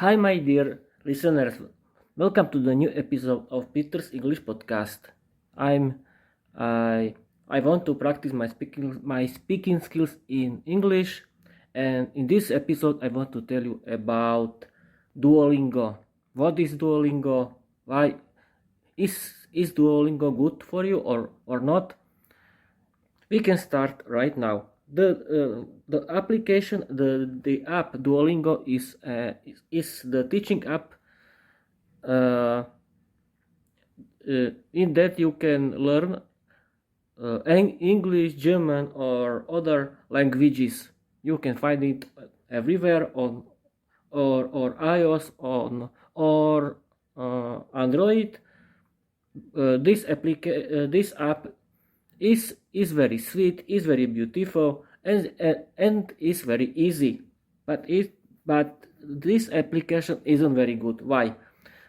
Hi, my dear listeners. Welcome to the new episode of Peter's English podcast. I I want to practice my speaking skills in English, and in this episode, I want to tell you about Duolingo. What is Duolingo? Why is Duolingo good for you or not? We can start right now. The application the app Duolingo is the teaching app in that you can learn English, German, or other languages. You can find it everywhere on or iOS on or Android. This app is very sweet, is very beautiful, and is very easy. But this application isn't very good. Why?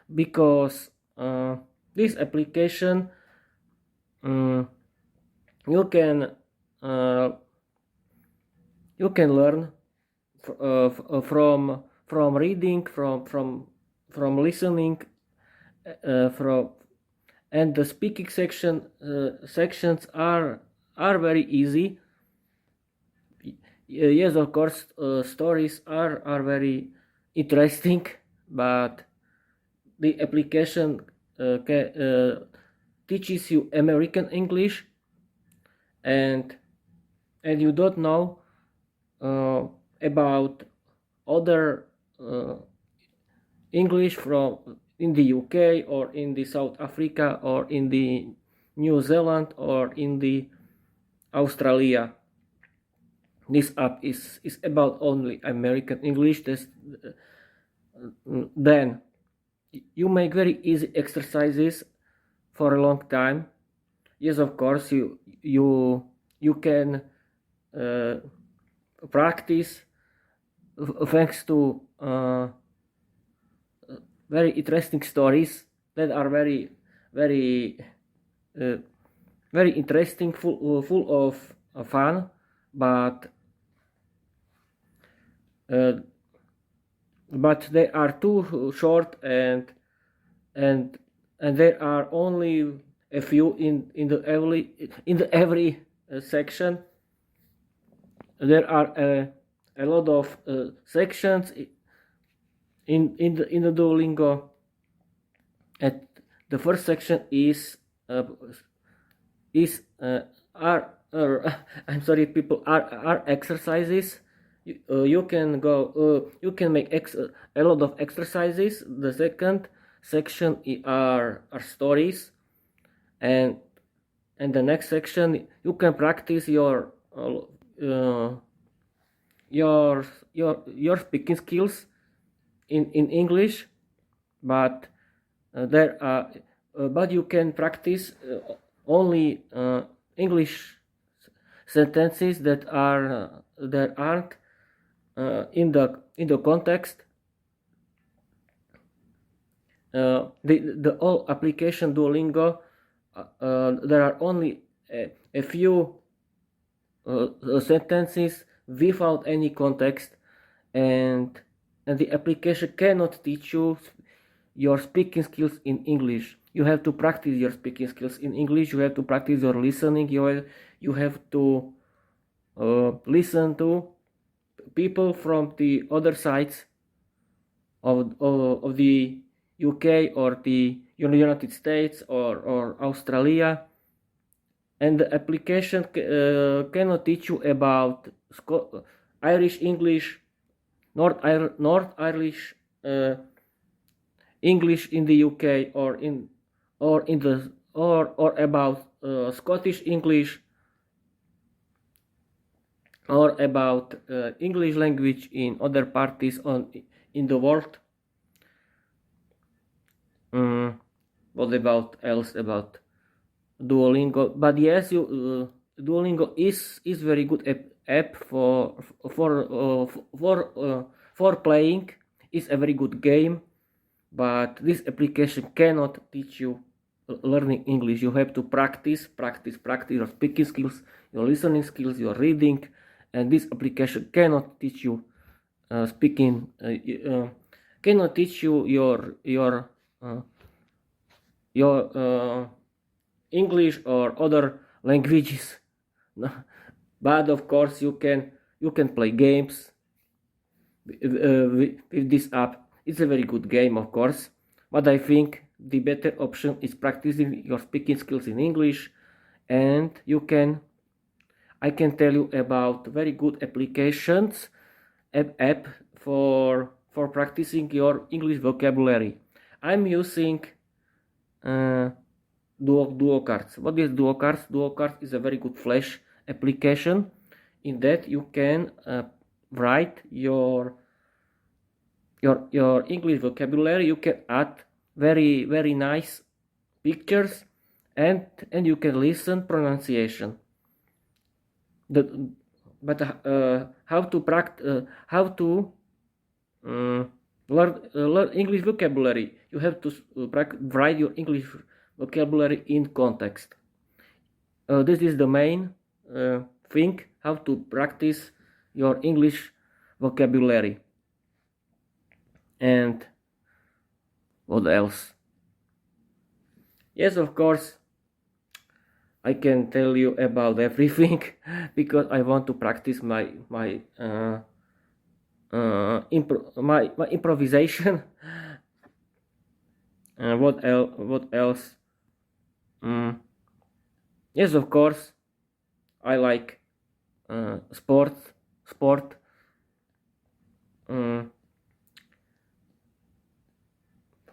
Because this application you can learn from reading, from listening, from and the speaking sections are very easy. Yes, of course, stories are very interesting, but the application teaches you American English, and you don't know about other English from in the UK or in the South Africa or in the New Zealand or in the Australia. This app is about only American English. Then you make very easy exercises for a long time. Yes, of course, you can practice thanks to very interesting stories that are very interesting, full of fun, but they are too short, and there are only a few in the every section. There are a lot of sections in the Duolingo. At the first section is I'm sorry, people, are exercises. You can go you can make a lot of exercises. The second section are stories, and the next section you can practice your speaking skills in English, but but you can practice only English sentences that aren't in the context. The whole application Duolingo, there are only a few sentences without any context, and the application cannot teach you your speaking skills in English. You have to practice your speaking skills in English. You have to practice your listening. You have to listen to people from the other sides of the UK or the United States or Australia, and the application cannot teach you about Irish English, North Irish English in the UK, or about Scottish English, or about English language in other parties in the world. What about Duolingo? But yes, Duolingo is very good app for playing. It's a very good game, but this application cannot teach you learning English. You have to practice your speaking skills, your listening skills, your reading, and this application cannot teach you speaking cannot teach you your English or other languages. But of course you can play games with this app. It's a very good game, of course, but I think the better option is practicing your speaking skills in English. And I can tell you about very good applications app for practicing your English vocabulary. I'm using Duo Cards. What is Duo Cards? Duo Cards is a very good Flash application. In that you can write your English vocabulary. You can add very nice pictures, and you can listen pronunciation. But how to learn English vocabulary? You have to write your English vocabulary in context. This is the main thing, how to practice your English vocabulary. And what else? Yes, of course, I can tell you about everything because I want to practice my improvisation. What else? Yes, of course, I like sport.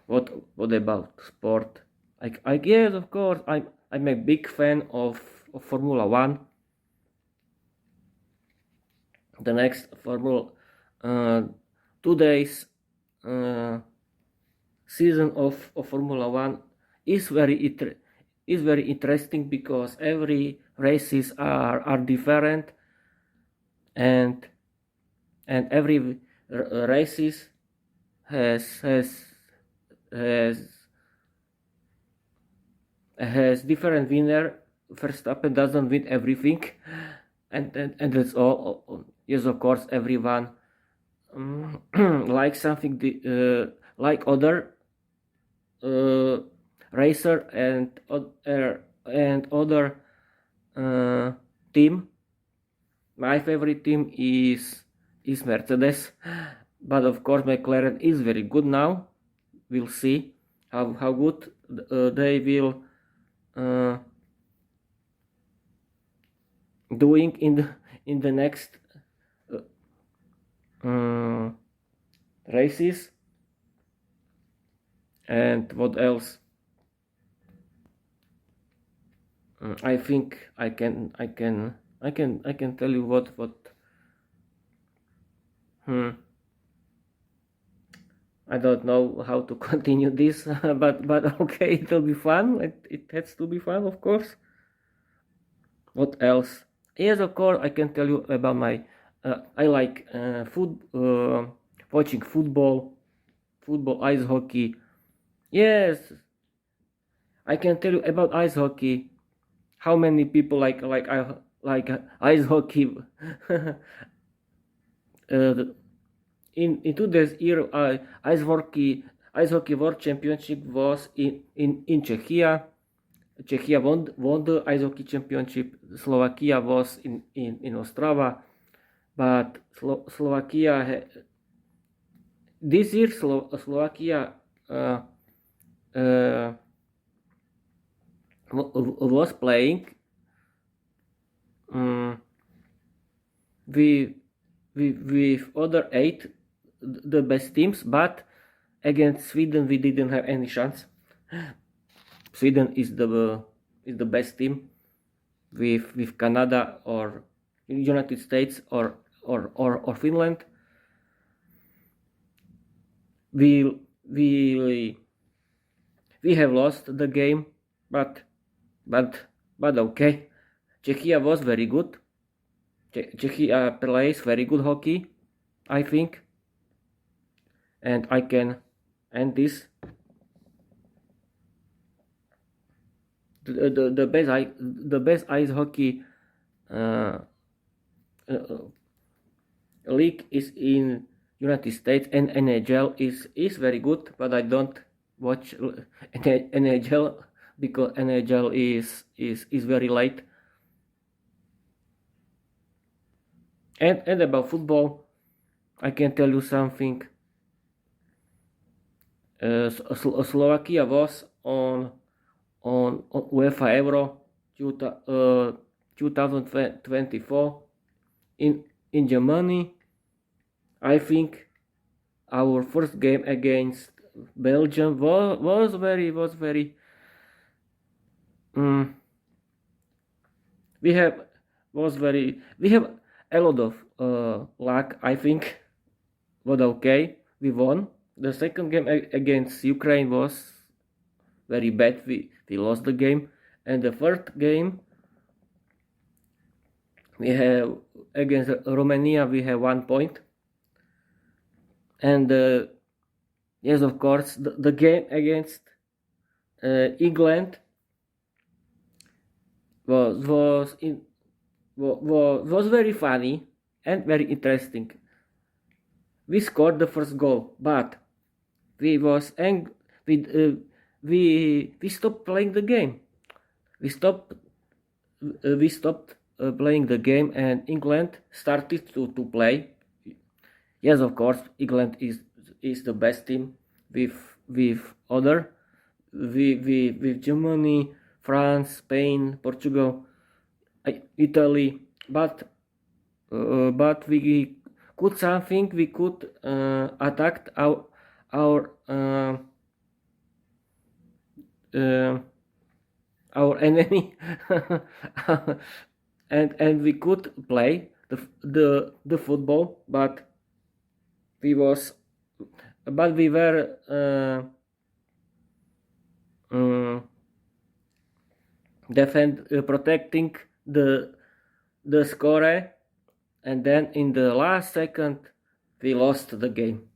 What about sport? Yes, of course, I'm a big fan of Formula One. The next Formula today's season of Formula One is very interesting because every races are different, and every races has different winner. Verstappen doesn't win everything, and that's all. Yes, of course, everyone like something like other racer and other team. My favorite team is Mercedes, but of course McLaren is very good now. We'll see how good they will doing in the next races. And what else? I think I can tell you what I don't know how to continue this, but okay, it'll be fun. It has to be fun, of course. What else? Yes, of course, I can tell you about my. I like watching football, ice hockey. Yes, I can tell you about ice hockey. How many people like ice hockey? In today's year, ice hockey world championship was in Czechia. Czechia won the ice hockey championship. Slovakia was in Ostrava, but Slovakia this year Slovakia was playing with other 8 the best teams, but against Sweden we didn't have any chance. Sweden is the best team with Canada or United States or Finland. We have lost the game, but okay. Czechia was very good. Czechia plays very good hockey, I think, and I can end this. The best ice hockey league is in United States, and NHL is very good, but I don't watch NHL because NHL is very late. And about football, I can tell you something. Slovakia was on UEFA Euro 2024 in Germany. I think our first game against Belgium was very we have a lot of luck. I think, but okay, we won. The second game against Ukraine was very bad. We lost the game, and the third game we have against Romania. We have 1 point, and yes, of course, the game against England was very funny and very interesting. We scored the first goal, but we stopped playing the game. We stopped playing the game, and England started to play. Yes, of course, England is the best team with Germany, France, Spain, Portugal, Italy, but we could something. We could attack our enemy, and we could play the football, but we were protecting the score, and then in the last second we lost the game.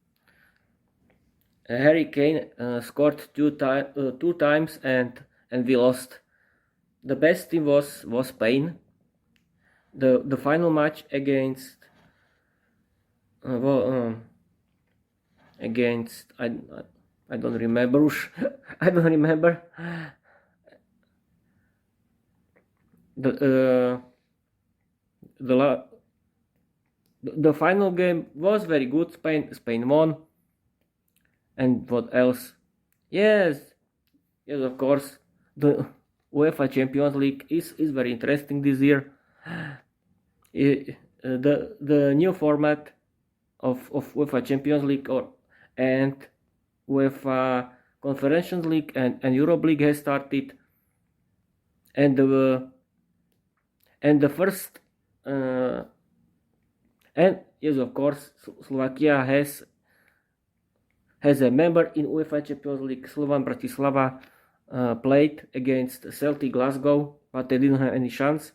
Harry Kane scored two times, and we lost. The best team was Spain. The final match against I don't remember. I don't remember. The final game was very good. Spain won. And what else? Yes, of course, the UEFA Champions League is very interesting this year. The new format of UEFA Champions League and UEFA Conference League and Europe League has started, and the first and yes, of course, Slovakia has a member in UEFA Champions League. Slovan Bratislava played against Celtic Glasgow, but they didn't have any chance.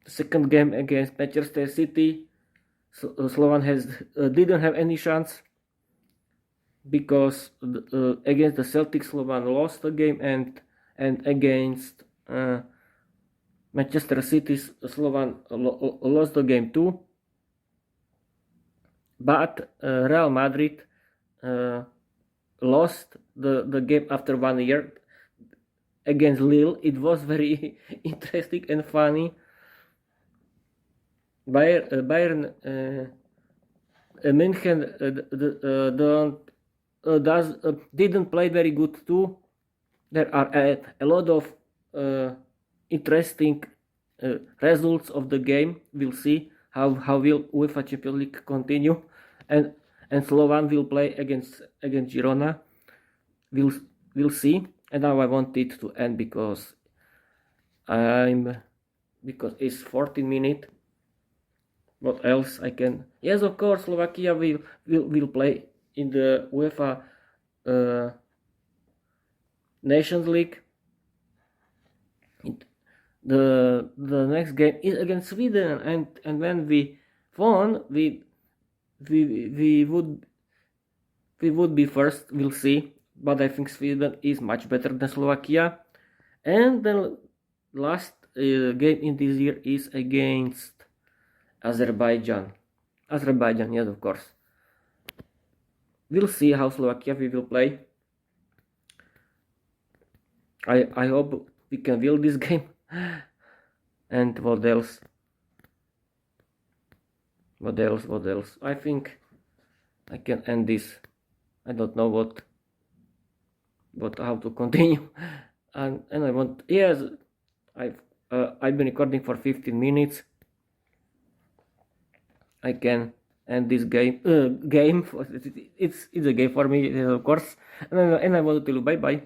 The second game against Manchester City, Slovan didn't have any chance because against the Celtic, Slovan lost the game, and against Manchester City, Slovan lost the game too. But Real Madrid lost the game after 1 year against Lille. It was very interesting and funny. Bayern München didn't play very good too. There are a lot of interesting results of the game. We'll see how will UEFA Champions League continue, and Slovan will play against Girona. We'll see. And now I want it to end because it's 14 minutes. What else I can? Yes, of course, Slovakia will play in the UEFA Nations League. The next game is against Sweden, and when we won, we would be first. We'll see, but I think Sweden is much better than Slovakia. And the last game in this year is against Azerbaijan. Yes, of course. we'll see how Slovakia we will play. I hope we can win this game. And what else? What else? I think I can end this. I don't know how to continue. And I want, yes, I've been recording for 15 minutes. I can end this game. It's a game for me, of course. And I want to tell you bye bye.